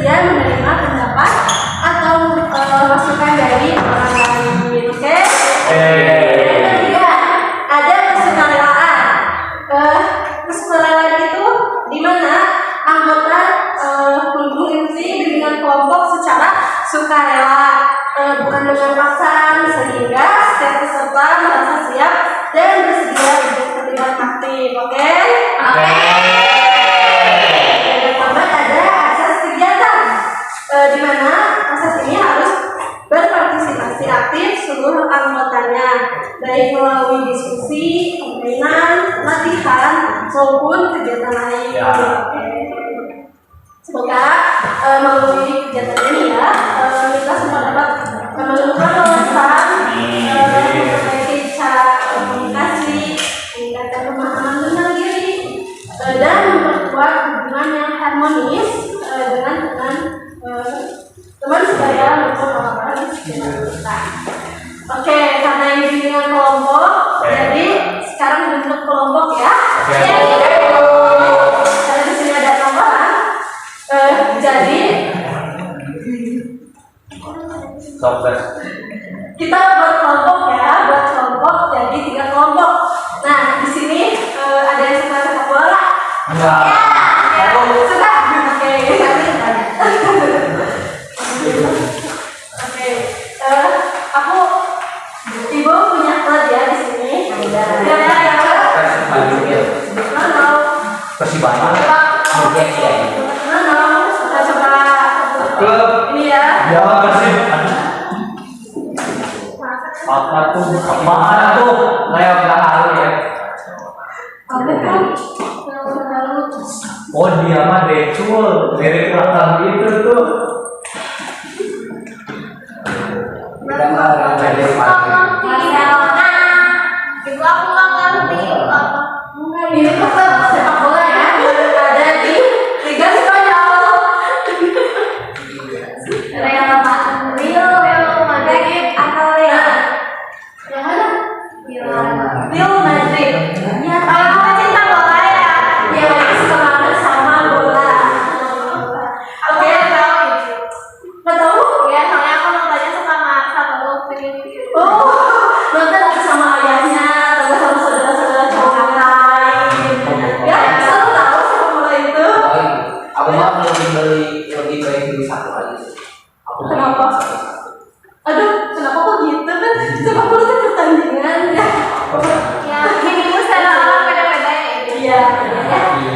bersedia menerima pendapat atau masukan dari orang lain. Oke? Yang ketiga, ada kesukarelaan. Kesukarelaan itu di mana anggota mengikuti dengan kelompok secara sukarela, bukan dengan paksaan, sehingga setiap peserta merasa siap dan bersedia untuk terlibat aktif. Oke? Yang keempat ada asas kegiatan, di mana asas ini harus berpartisipasi aktif seluruh anggotanya, baik melalui diskusi, permainan, latihan, maupun kegiatan lain. Semoga melalui kegiatan ini ya, kita semua dapat menemukan wawasan, memperbaiki cara komunikasi, meningkatkan pemahaman tentang diri, dan memperkuat hubungan yang harmonis dengan teman sebaya maupun orang-orang di sekitar kita. Oke, karena ini bimbingan kelompok, jadi sekarang bentuk kelompok ya. Karena di sini ada nomor. Jadi kita buat kelompok ya, jadi 3 kelompok. Nah, di sini ada yang suka sepak bola. Suka? Oke, aku ibu punya klub ya di sini. Ini ya. Apa tuh? Kayak belakang ya. Oh dia mah decul, dari belakang gitu tuh. Kita nggak dari pagi. Ibu aku nggak ngerti apa. Ini tuh sepak bola ya, ada di Liga Spanyol. Real Madrid atau Real? Yang mana? Real Madrid. Ya, aku cinta bola ya. Ya, suka banget sama bola. Oke, tahu itu. Nggak tahu? Ya, soalnya aku nontonnya sama pengen. Oh, nonton sama ayahnya, atau sama saudara-saudara cowok lain. Ya, selalu tahu sepak bola itu. Aku mah lebih baik beli satu aja. Kenapa? Aduh, kenapa kok gitu kan? Sepak bola kan pertandingan ya. Ya, ini secara alam beda-beda ya. Iya.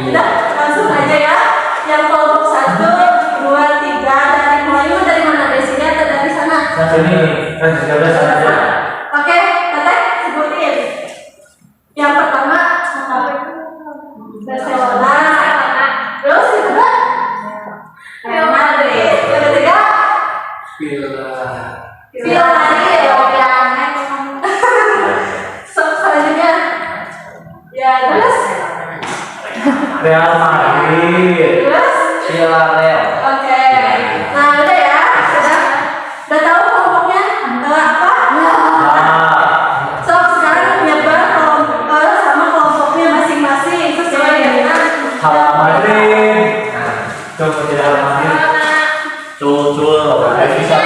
Udah, langsung aja ya. Yang kelompok 1, 2, 3 dari mana? Dari sini atau dari sana? Dari sini, kan sudah sana aja. Oke, Teteh sebutin. Yang pertama, Barcelona. Terus yang kedua, Real Madrid. Yang ketiga, Villarreal. Selanjutnya, ya terus Real Madrid. terus. Villarreal. Oke. Nah udah ya, udah tahu kelompoknya apa? So sekarang nyebar sama kelompoknya masing-masing sesuai dengan Real Madrid. Coba tidak Real Madrid. Cul. Bisa.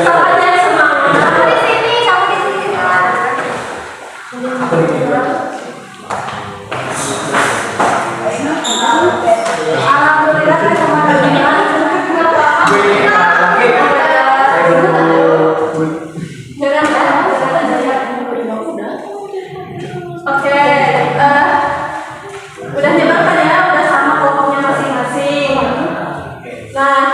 Sama yang semangat. Kamu di sini Aku di sini. Alhamdulillah teman-teman. Oke, udah nyebar kan ya, udah sama kelompoknya masing-masing. Nah,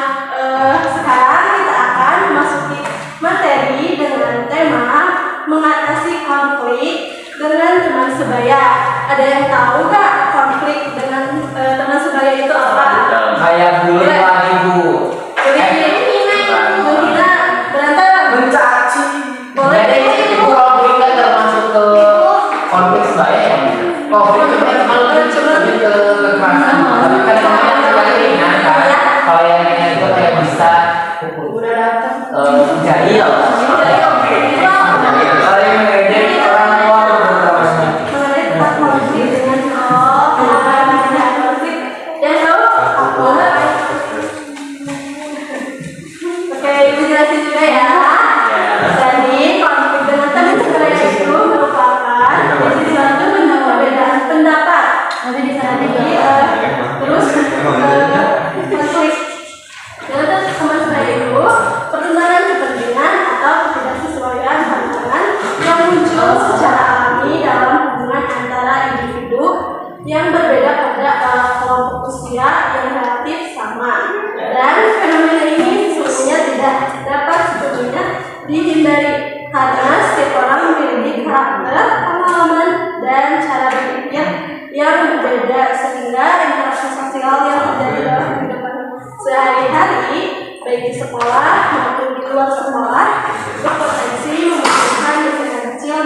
sekarang kita akan memasuki materi dengan tema mengatasi konflik dengan Terus konflik. Yang teman saya itu pertentangan kepentingan atau ketidaksesuaian pandangan yang muncul secara alami dalam hubungan antara individu yang berbeda pada kelompok usia yang relatif sama. Dan fenomena ini sesungguhnya tidak dapat sepenuhnya dihindari karena setiap orang memiliki karakter, pengalaman, dan cara berpikir yang berbeda sehingga interaksi sosial yang terjadi dalam kehidupan sehari-hari baik di sekolah maupun di luar sekolah berpotensi memunculkan masalah kecil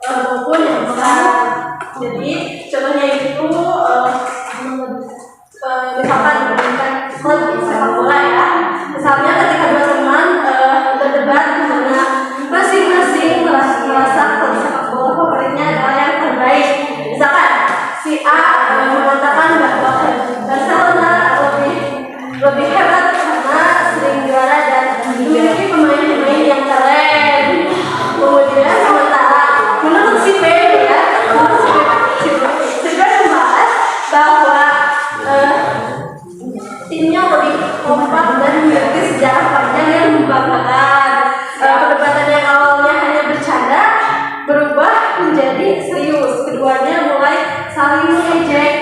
maupun yang besar. Jadi contohnya itu misalkan dibandingkan klub sepak bola ya, misalnya ketika dua teman berdebat di mana masing-masing merasa klub sepak bola favoritnya adalah yang terbaik. Misalkan si A mengatakan bahwa Barcelona lebih hebat karena sering juara dan memiliki pemain-pemain yang keren. Kemudian sementara menurut si B ya, si B membahas bahwa timnya lebih kompak dan memiliki sejarah panjang yang membanggakan. Perdebatan yang awalnya hanya bercanda berubah menjadi serius. Keduanya mulai saling mengejek,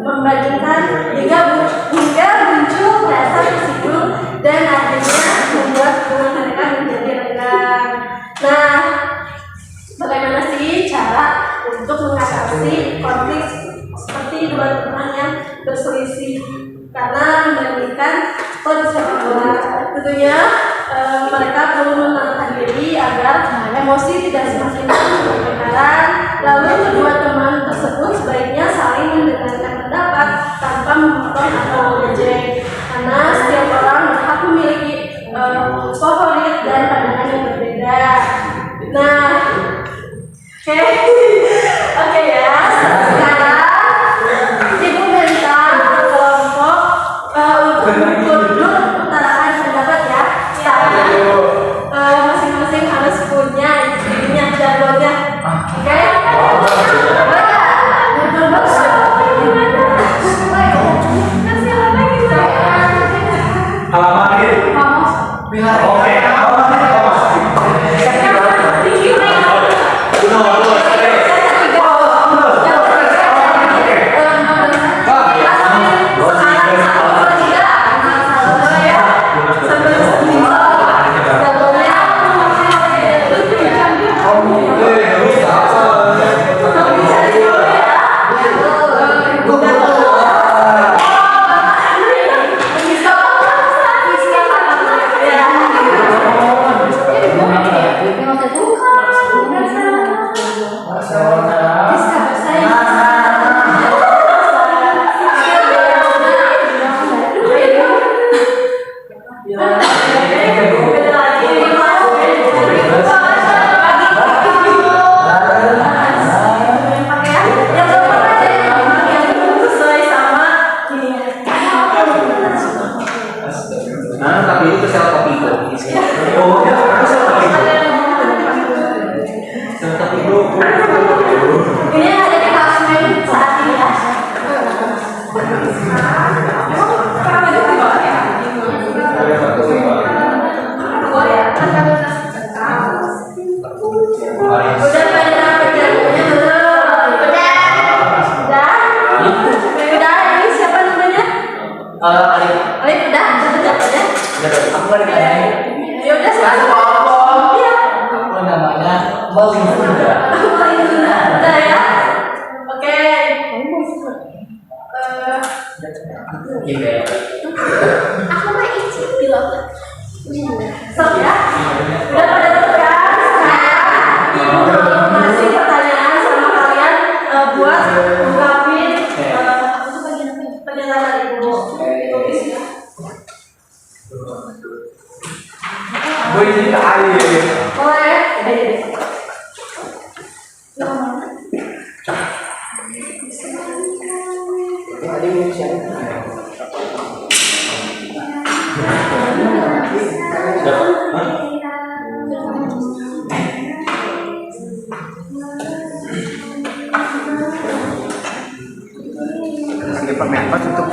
membandingkan hingga muncul rasa tersinggung dan akhirnya membuat hubungan mereka menjadi renggang. Nah, bagaimana sih cara untuk mengatasi konflik seperti dua teman yang berselisih karena membandingkan klub sepak bola? Tentunya mereka perlu menenangkan diri agar emosi tidak semakin bertengkaran. Lalu kedua teman tersebut sebaiknya saling mendengarkan pendapat tanpa memotong atau mengejek, karena setiap orang berhak memiliki favorit dan pandangan yang berbeda. Nah, oke ya. Sekarang ibu minta kelompok untuk utarakan pendapat ya. Masing-masing harus punya jargonnya. Oke? Halaman ini. Oke, halaman ini apa?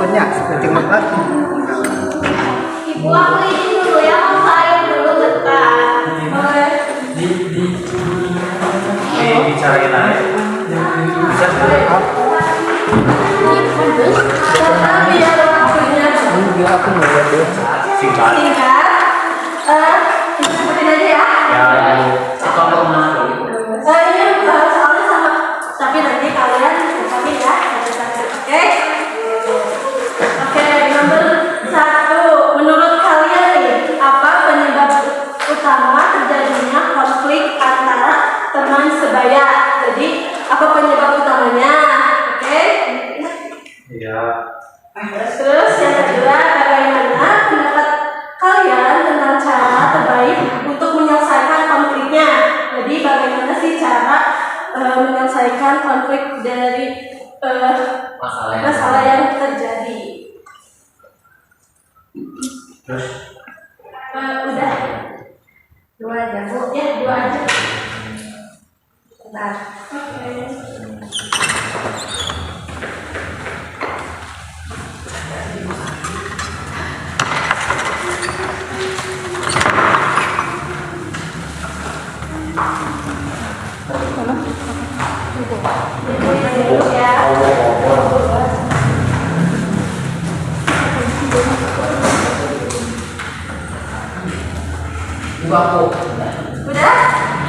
akunnya penting banget. Ibu aku izin dulu ya, mau saya dulu bentar. Boleh? Dibicarain aja. Bisa Biar waktunya Dia aku nggak ada. singkat. singkat. Kita sebutin aja ya. Ya, Kalau mana? Ini soalnya sama, tapi nanti kalian ucapin ya satu-satu. Oke? Oke, nomor 1. Menurut kalian nih, apa penyebab utama terjadinya konflik antara teman sebaya? Jadi, apa penyebab utamanya? Oke? ya. Terus yang kedua, bagaimana pendapat kalian tentang cara terbaik untuk menyelesaikan konfliknya? Jadi bagaimana sih cara menyelesaikan konflik dari masalah yang terjadi? Terus Udah 2 aja Bu, ya 2 aja. Bentar. Ibu aku. Udah?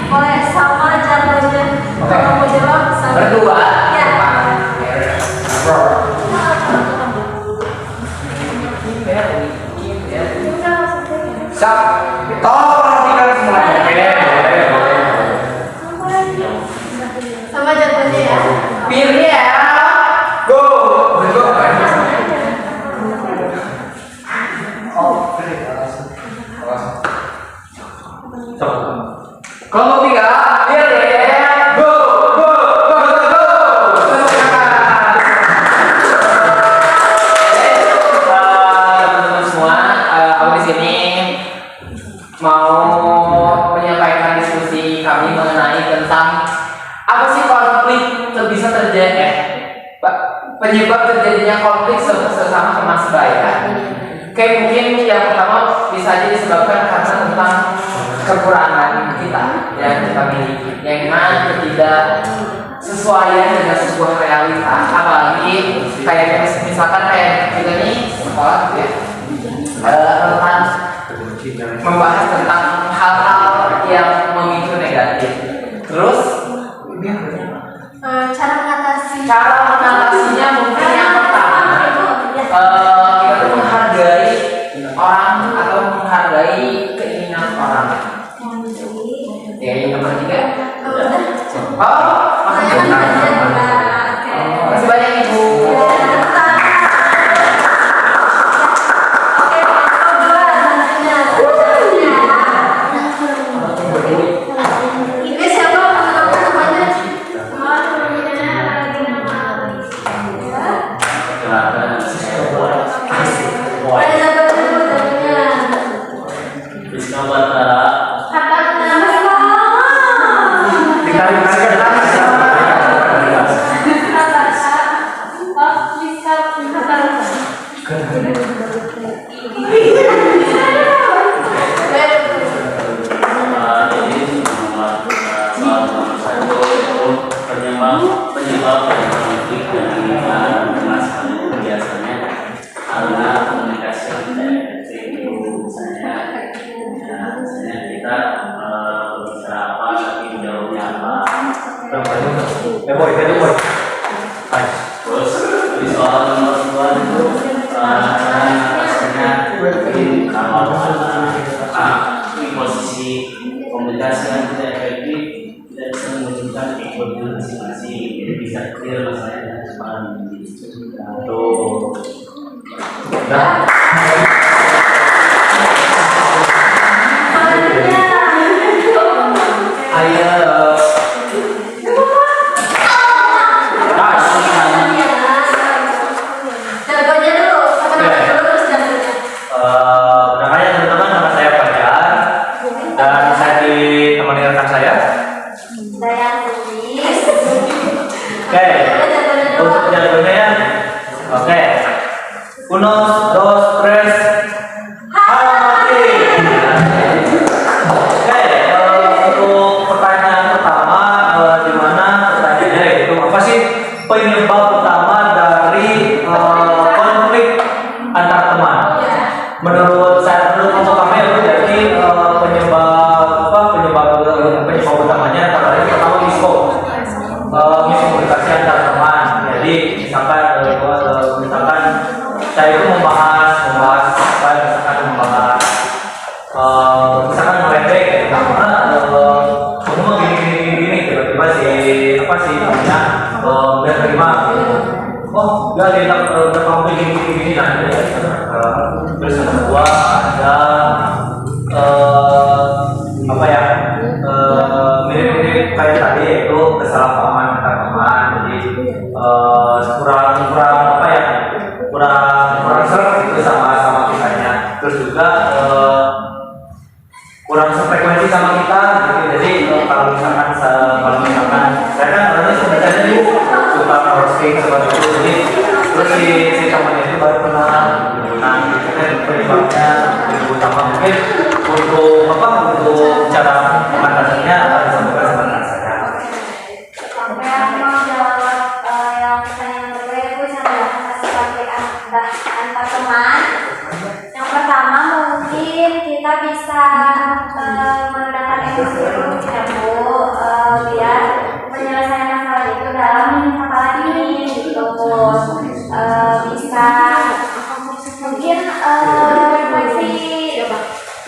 Boleh sama jargonnya. Kalau mau jawab sama. Berdua. Ya. Siap. Tolong perhatikan semuanya. Sama jargonnya ya. Pilih ya. Go. Go. Oh, kelompok 3, pilih ya. Go. Go. Go. Go. Go. Teman-teman semua, aku di sini mau menyampaikan diskusi kami mengenai tentang apa sih konflik bisa terjadi, penyebab terjadinya konflik sesama teman sebaya. Kayak mungkin yang pertama bisa aja disebabkan karena tentang kekurangan kita yang kita miliki, yang mana tidak sesuaian dengan sebuah realitas, apalagi kayak misalkan kayak kita nih sekolah ya, tentang membahas tentang hal-hal yang memicu negatif. Terus Cara mengatasinya mungkin yang pertama kita tuh menghargai orang atau menghargai keinginan orang. Ya, yang nomor 3. Masih banyak Ibu. Ini siapa namanya? Penyebab dari konflik dan masalah itu biasanya karena komunikasi yang tidak efektif. Misalnya kita berbicara apa tapi jauhnya apa. Terus di soal nomor 2 itu rasanya kalau di posisi komunikasi yang tidak efektif tidak bisa mewujudkan egonya masing-masing, jadi bisa clear masalahnya dengan cepat. Tuh. Ayo. Jargonnya dulu, apa namanya dulu terus jargonnya. Namanya teman-teman, nama saya Fajar dan saya ditemani rekan saya. Saya tulis. Oke, untuk jargonnya ya. Oke, Uno, dos, tres. Haramati. Oke, untuk pertanyaan pertama, di mana pertanyaannya yaitu apa sih penyebab utama dari konflik antar teman? Menurut saya, untuk kami itu jadi penyebab utamanya antara lain pertama miskomunikasi antar teman. Jadi misalkan saya itu membahas apa, misalkan meledek karena kamu mau gini tiba-tiba si namanya nggak terima. Oh, dia tidak kamu gini nanti. Terus yang kedua ada apa ya, mirip-mirip kayak tadi, yaitu kesalahpahaman antar teman. Jadi kurang serap itu sama kitanya. Terus juga kurang sefrekuensi sama kita gitu. Jadi kalau misalkan saya kan orangnya sebenarnya itu suka roasting seperti itu. Jadi terus si temannya itu baru kenal penyebabnya utama mungkin untuk cara mengatasinya akan disampaikan sama saya. Oke, aku mau jawab yang pertanyaan kedua, itu cara mengatasi konflik antar teman. Yang pertama, mungkin kita bisa menggunakan emosi dulu ya Bu, biar menyelesaikan masalah itu dalam kesempatan ini gitu. Bisa mungkin refleksi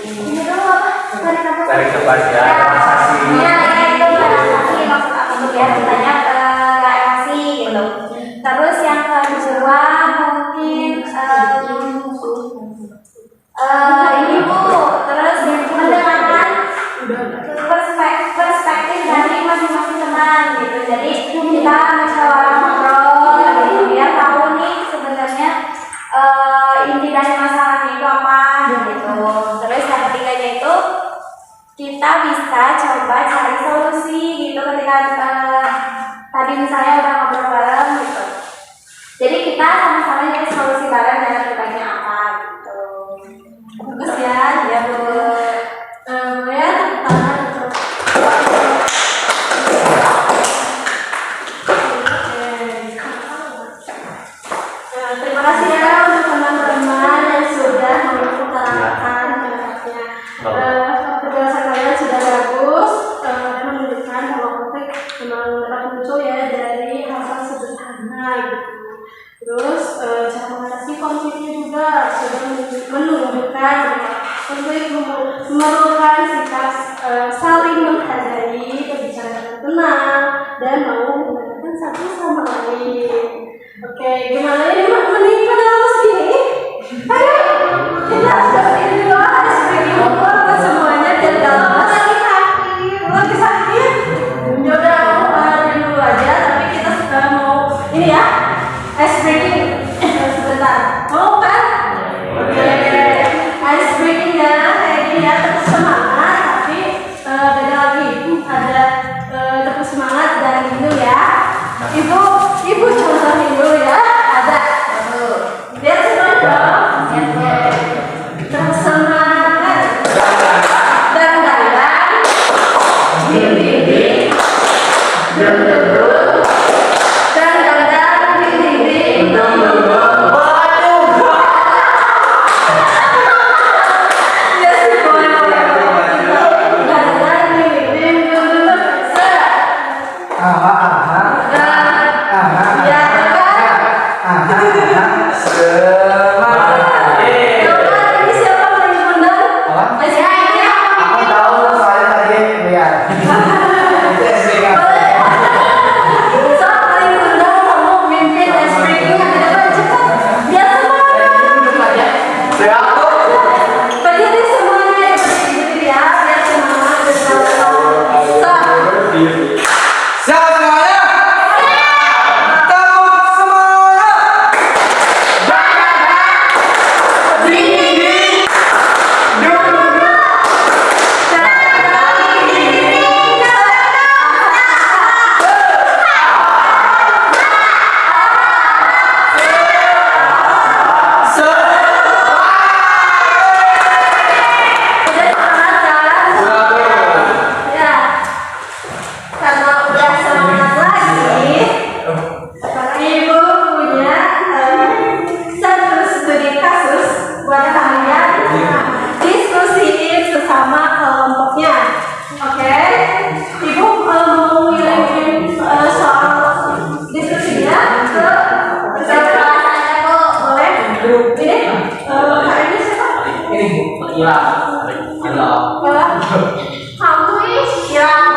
ini dulu apa? Tarik nafas ya, relaksasi. Ya, itu relaksasi, maksud aku tuh biar kitanya nggak emosi gitu. Terus yang kedua mungkin ini Bu, terus mendengarkan perspektif dari masing-masing teman gitu. Jadi kita musyawarah ngobrol gitu, biar tahu nih sebenarnya inti dari masalahnya itu apa gitu. Terus yang ketiganya itu kita bisa coba cari solusi gitu ketika tadi misalnya udah ngobrol bareng gitu. Jadi kita sama-sama cari solusi bareng dan terbaiknya apa gitu. Bagus ya, ya Bu. Ya, tangan untuk terima kasih ya untuk teman-teman yang sudah mengutarakan pendapatnya. Penjelasan kalian sudah bagus dan menunjukkan bahwa konflik memang dapat muncul ya dari hal-hal sederhana gitu. Terus cara mengatasi konfliknya juga sudah menunjukkan bahwa konflik memerlukan sikap saling menghargai, berbicara dengan tenang, dan mau mendengarkan satu sama lain. Oke, gimana ini menit pada lama segini? Ayo, kita ini dulu harus pergi ngobrol ke semuanya dan dalam lagi sakit. Ya udah, aku hari dulu aja, tapi kita mau ini ya, ice breaking sebentar. Mau kan? Oke, ice breakingnya kayak gini ya, tetap semangat, tapi beda lagi. Ada tetap semangat dan gitu ya. Ibu contohin dulu ya. Ada. Biar semuanya dong. Terus semangat. Dan dinding. Duduk. Dan dinding. Ya sih boleh. Ya. hilang. Halo. Kamu ini hilang.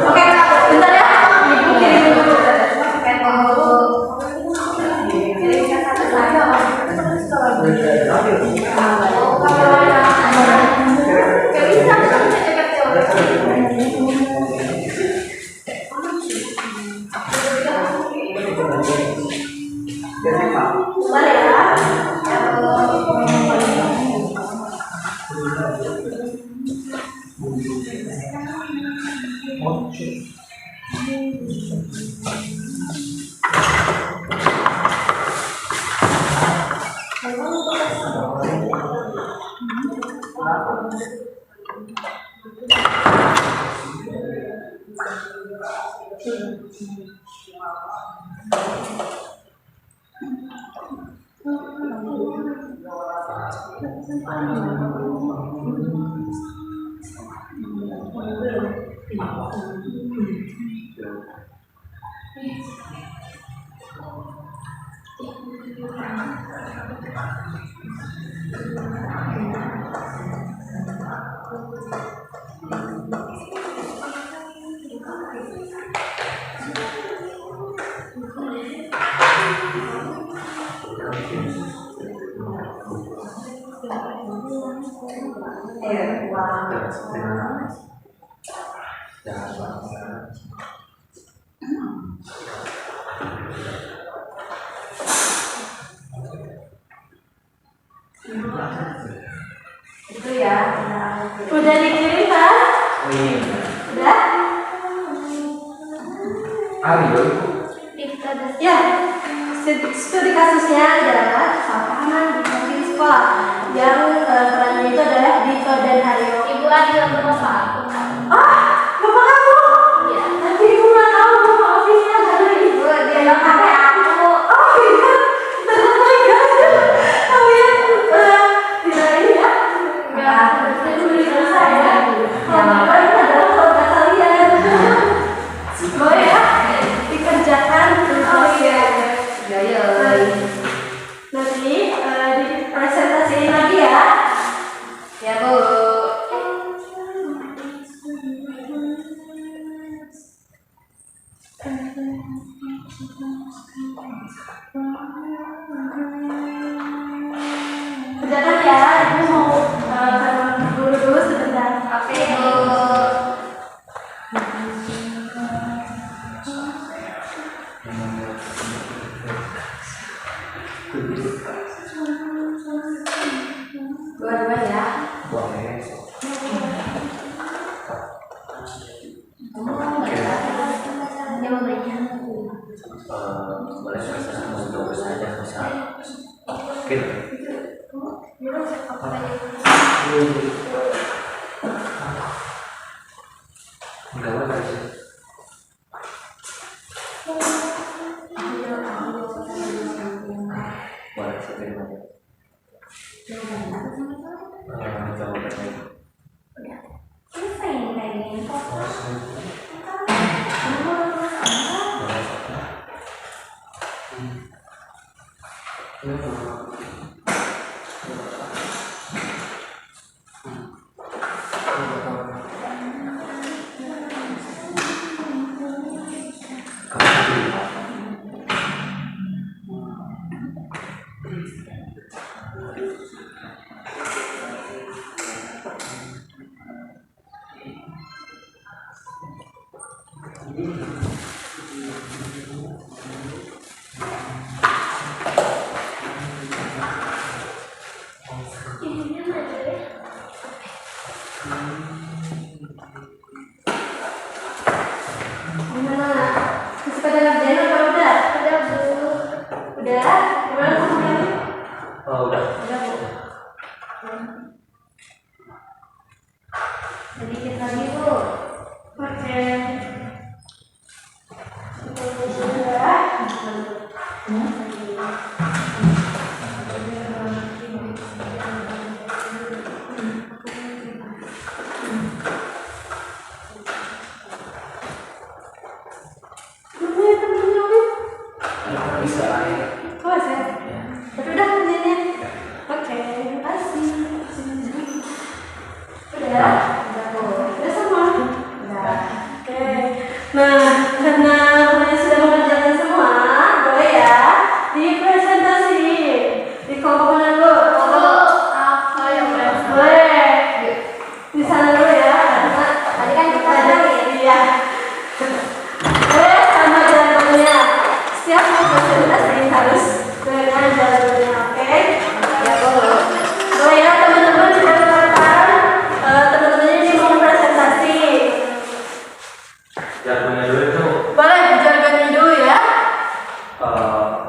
Oke, bentar ya. Ibu kirim dulu. Oke, kamu kirim ke sana saya. Itu ya. Udah dikirim kan? Udah? Ya, studi kasusnya adalah kesalahpahaman di kantin sekolah yang perannya itu adalah Dito dan Haryo. Ibu lagi yang berbapak. Bapak kamu? Iya. Tapi ibu nggak tahu bapak ofisnya ada ibu. Dia nggak pakai aku. Oh iya. Ternyata kamu yang tidak ini ya? Nggak. Itu berikan saya. Bapak ini adalah keluarga kalian. Boleh ya? Dikerjakan. Oh iya. Ya. Nanti dipresentasiin lagi ya. Ya Bu. Kerjakan ya, ibu mau sama guru dulu sebentar. Oke Bu. Dua-dua ya. Boleh saya untuk saja bisa.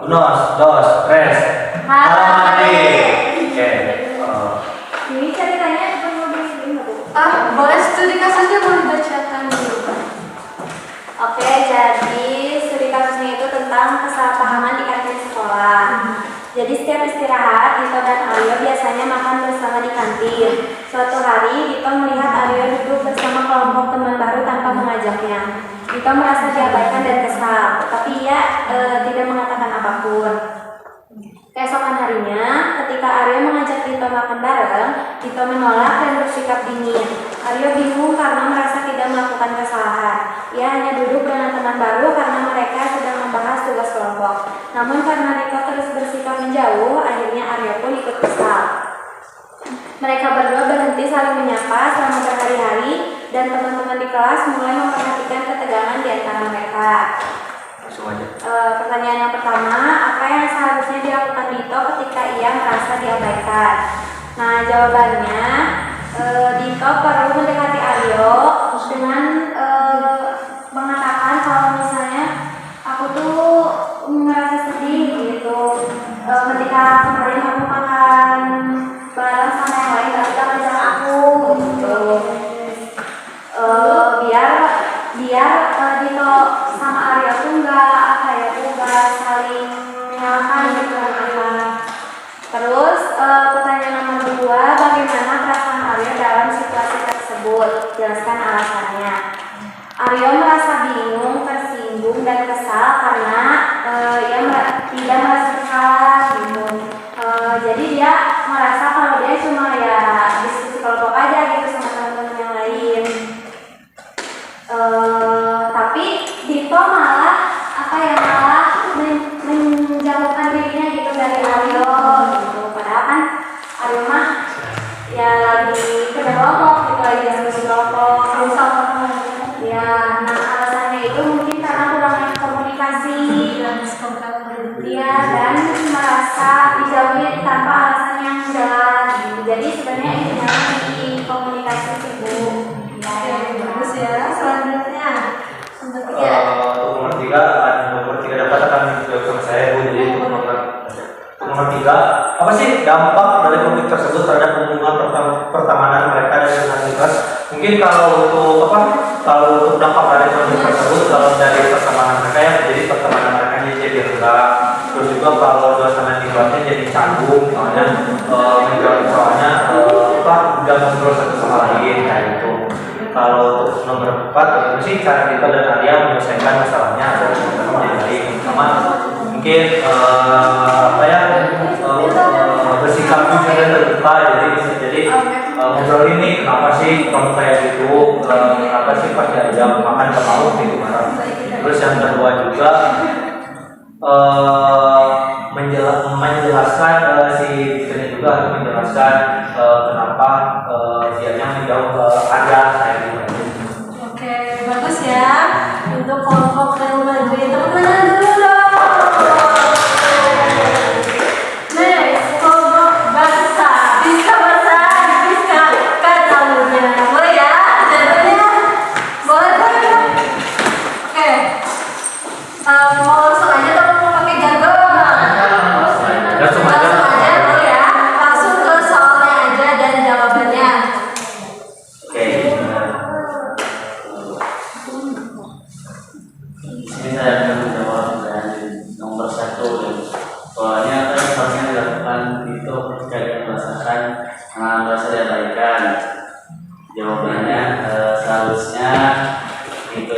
Unos, dos, tres. Halo, adik. Oke. Ini ceritanya perlu di Bu. Boleh studi kasusnya boleh dibacakan dulu. Oke, jadi studi kasusnya itu tentang kesalahpahaman di kantin sekolah. Jadi setiap istirahat, Dito dan Aryo biasanya makan bersama di kantin. Suatu hari, Dito melihat Aryo duduk bersama kelompok teman baru tanpa mengajaknya. Dito merasa diabaikan dan kesal, tapi ia tidak mengatakan apapun. Keesokan harinya, ketika Aryo mengajak Dito makan bareng, Dito menolak dan bersikap dingin. Aryo bingung karena merasa tidak melakukan kesalahan. Ia hanya duduk dengan teman baru karena mereka sedang membahas tugas kelompok. Namun karena Dito terus bersikap menjauh, akhirnya Aryo pun ikut kesal. Mereka berdua berhenti saling menyapa selama berhari-hari dan teman-teman di kelas mulai memperhatikan ketegangan di antara mereka. Langsung aja. Pertanyaan yang pertama, apa yang seharusnya dilakukan Dito ketika ia merasa diabaikan? Nah, jawabannya, Dito perlu mendekati Aryo dengan mengatakan kalau misalnya aku tuh merasa sedih gitu. Ketika kemarin aku makan bareng sama yang lain, tapi gak ngajak aku gitu. Biar Dito sama Aryo tuh nggak saling menyalahkan gitu kan. Terus pertanyaan nomor 2, bagaimana perasaan Aryo dalam situasi tersebut? Jelaskan alasannya. Aryo merasa bingung, tersinggung dan kesal karena ia tidak merasa bersalah gitu. Jadi dia merasa kalau dia cuma ya diskusi kelompok aja gitu sama teman-teman yang lain. Tapi Dito malah menjauhkan dirinya gitu dari Aryo gitu. Padahal kan Aryo mah ya lagi kerja kelompok gitu, lagi diskusi kelompok. Ya, nah alasannya itu mungkin karena kurangnya komunikasi. Dia dan merasa dijauhi tanpa alasan yang jelas gitu. Jadi sebenarnya intinya di komunikasi sih Bu. Ya, bagus ya. Selanjutnya nomor 3. Nomor tiga dapat akan dijawab sama saya Bu. Jadi untuk nomor tiga, apa sih dampak dari konflik tersebut terhadap hubungan pertemanan mereka dengan kelas? Mungkin kalau untuk dampak dari konflik tersebut, kalau dari pertemanan mereka ya, jadi pertemanan mereka jadi rendah. Terus juga kalau suasana di kelasnya jadi canggung, soalnya udah ngobrol satu sama lain kayak gitu. Kalau untuk nomor 4, bagaimana sih cara kita dan Arya menyelesaikan masalahnya agar menjadi baik? Pertama, mungkin bersikap jujur dan terbuka. Jadi ngobrol ini kenapa sih kamu kayak gitu? Kenapa sih pas diajak makan gak mau gitu marah? Terus yang kedua juga menjelaskan si Dikenya juga harus menjelaskan kenapa dianya menjauh Arya kayak gitu. Oke, bagus ya. Untuk kelompok yang maju tepuk tangan dulu dong. Next, kelompok bahasa. Bisa bahasa Inggris nggak? Katamunya boleh ya? Jadinya boleh. Oke. Mau langsung aja atau mau pakai jargon? Langsung aja. Boleh ya. Langsung ke soalnya aja dan jawabannya. Oke. Ini saya akan menjawab dari nomor 1. Soalnya apa yang harusnya dilakukan itu ketika dia merasakan merasa diabaikan. Jawabannya seharusnya itu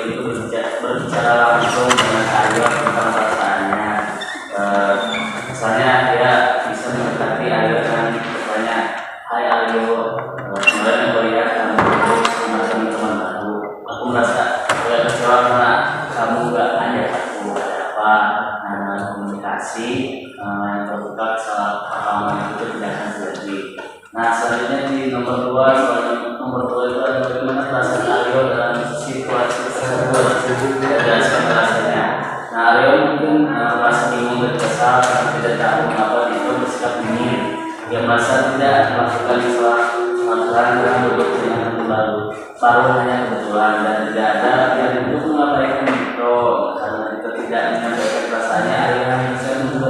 berbicara langsung dengan Aryo tentang perasaannya. Misalnya dia bisa mendekati Aryo dengan bertanya, "Hai Aryo, kemarin aku lihat kamu sama teman-teman baru. Aku merasa agak kecewa karena kamu gak ajak aku, ada apa?" Nah, komunikasi yang terbuka kesalahpahaman itu tidak akan terjadi. Nah, selanjutnya di nomor 2, nomor 2 itu adalah bagaimana perasaan Aryo dalam situasi tersebut. Jelaskan alasannya. Nah, Aryo mungkin merasa bingung dan kesal karena tidak tahu mengapa itu bersikap dingin. Dia merasa tidak melakukan kesalahan dengan duduk dengan teman baru hanya kebetulan dan tidak ada yang untuk mengabaikan itu karena itu tidak menyampaikan perasaannya. Aryo hanya bisa menunggu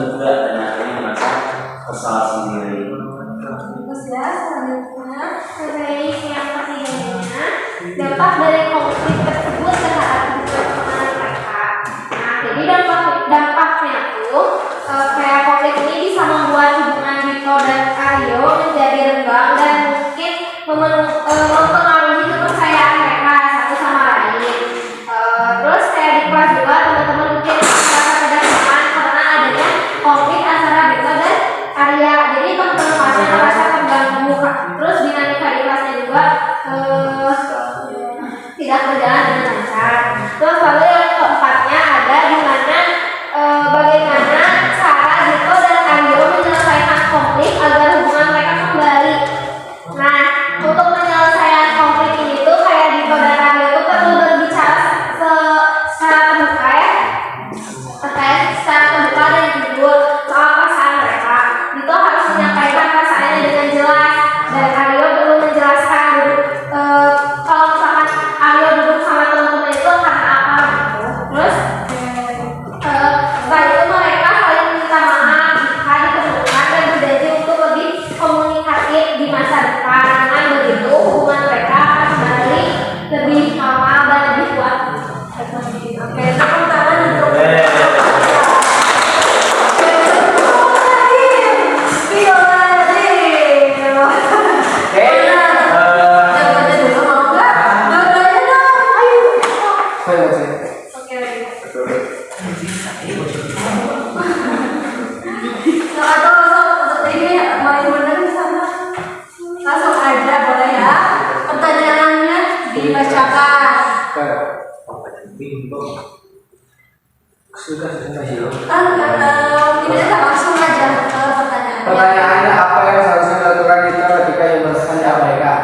Tidak langsung aja ke pertanyaan. Pertanyaannya apa yang seharusnya dilakukan kita ketika yang bersangkutan diabaikan?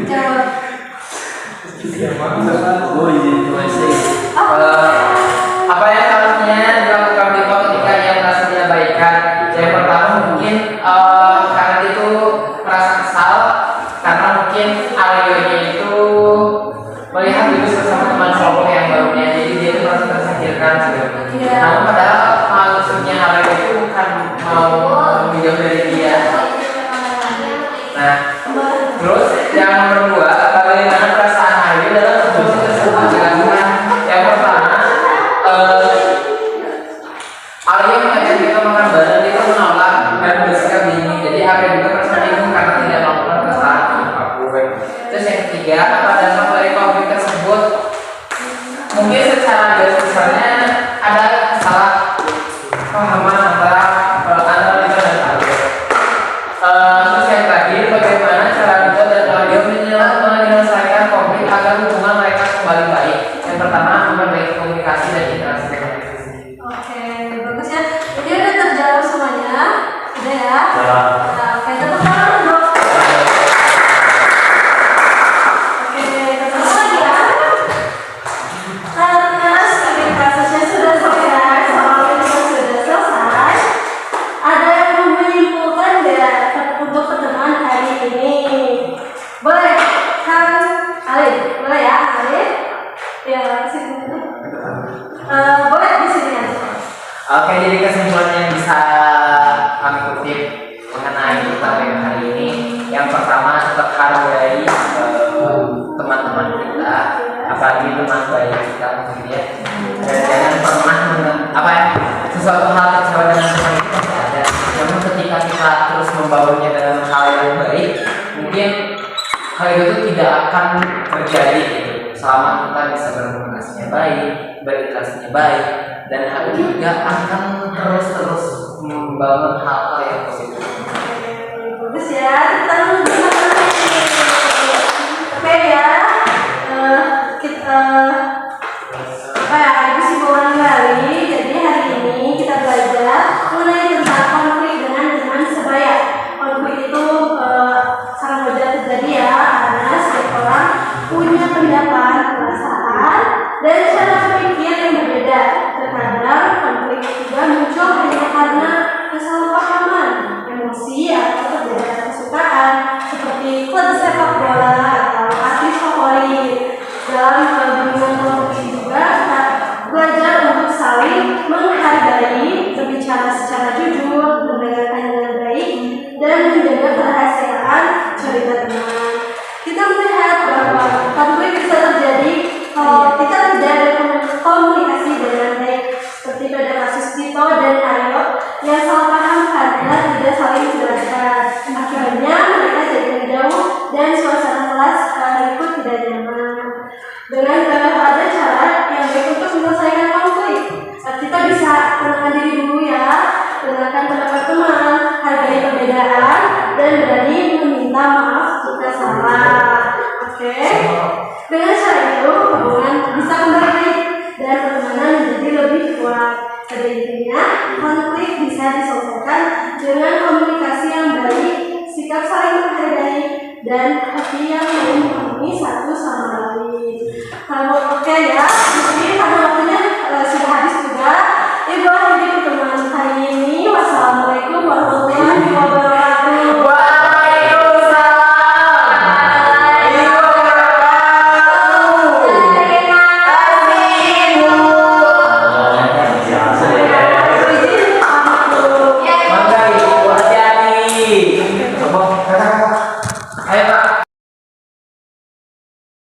Jawab. Oh iya, Apa yang seharusnya dilakukan kita ketika yang merasa diabaikan? Yang pertama mungkin karena itu merasa kesal karena mungkin Aryo-nya itu melihat Yunus bersama teman kelompok yang barunya, jadi dia itu merasa tersingkirkan gitu. Iya. Namun padahal maksudnya Aryo itu bukan mau menjauh dari dia. Nah, terus yang nomor dua, bagaimana perasaan Aryo dalam situasi tersebut? Jelaskan. Yang pertama, Aryo mengajak kita makan bareng, kita menolak dan bersikap dingin. Jadi Aryo juga merasa bingung karena tidak melakukan kesalahan apapun. Terus yang ketiga, apa dasar dari konflik tersebut? Mungkin secara garis besarnya ada kesalahpahaman antara kita dan Aryo. Terus yang terakhir, bagaimana cara kita dan Aryo menyelesaikan konflik agar hubungan mereka kembali baik? Yang pertama, memperbaiki komunikasi dan interaksi dengan Oke, bagus ya. Jadi udah terjawab semuanya. Udah ya. Ya. Nah, oke, tepuk tangan dong. Oke, ketemu lagi ya. Karena studi kasusnya sudah selesai, soalnya juga sudah selesai. Ada yang mau menyimpulkan nggak untuk pertemuan hari ini? Boleh, Kang Alif? Boleh ya, Alif? Ya, sini. Boleh di sini aja. Oke, jadi kesimpulan yang bisa kami kutip mengenai pertanyaan hari ini, yang pertama tetap hargai teman-teman kita, apalagi teman baik kita mungkin ya, dan jangan pernah sesuatu hal kecewa dengan teman itu pasti ada. Namun ketika kita terus membawanya dengan hal yang baik, mungkin hal itu tidak akan terjadi gitu. Selama kita bisa berkomunikasinya baik, berinteraksinya baik, dan hal itu juga akan terus membangun hal-hal yang positif. Bagus ya, kita oke ya. Kita ada kesimpulan kembali. Jadi hari ini kita belajar mengenai tentang konflik dengan teman sebaya. Konflik itu sangat wajar terjadi ya, karena setiap orang punya pendapat, perasaan, dan cara berpikir yang berbeda. Terkadang konflik juga muncul hanya karena kesalahpahaman, emosi, atau perbedaan kesukaan, seperti klub sepak bola atau artis favorit. Dalam kebingungan kelompok ini juga kita belajar untuk saling menghargai, berbicara secara jujur, mendengarkan dengan baik, dan menjaga kerahasiaan cerita teman. Kita melihat bahwa konflik bisa terjadi kalau kita tidak ada komunikasi dengan baik, seperti pada kasus Tito dan Aryo yang salah paham karena tidak saling menjelaskan. Akhirnya mereka jadi menjauh dan suasana kelas ikut tidak nyaman. Dengan ada cara yang baik untuk menyelesaikan konflik, kita bisa tenangkan diri dulu ya, dengarkan pendapat teman, hargai perbedaan, dan berani meminta maaf jika salah. Oke? Dengan cara itu hubungan bisa kembali baik dan pertemanan menjadi lebih kuat. Pada intinya, konflik bisa diselesaikan dengan komunikasi yang baik, sikap saling menghargai, dan hati yang memahami satu sama lain. Kalau oke ya,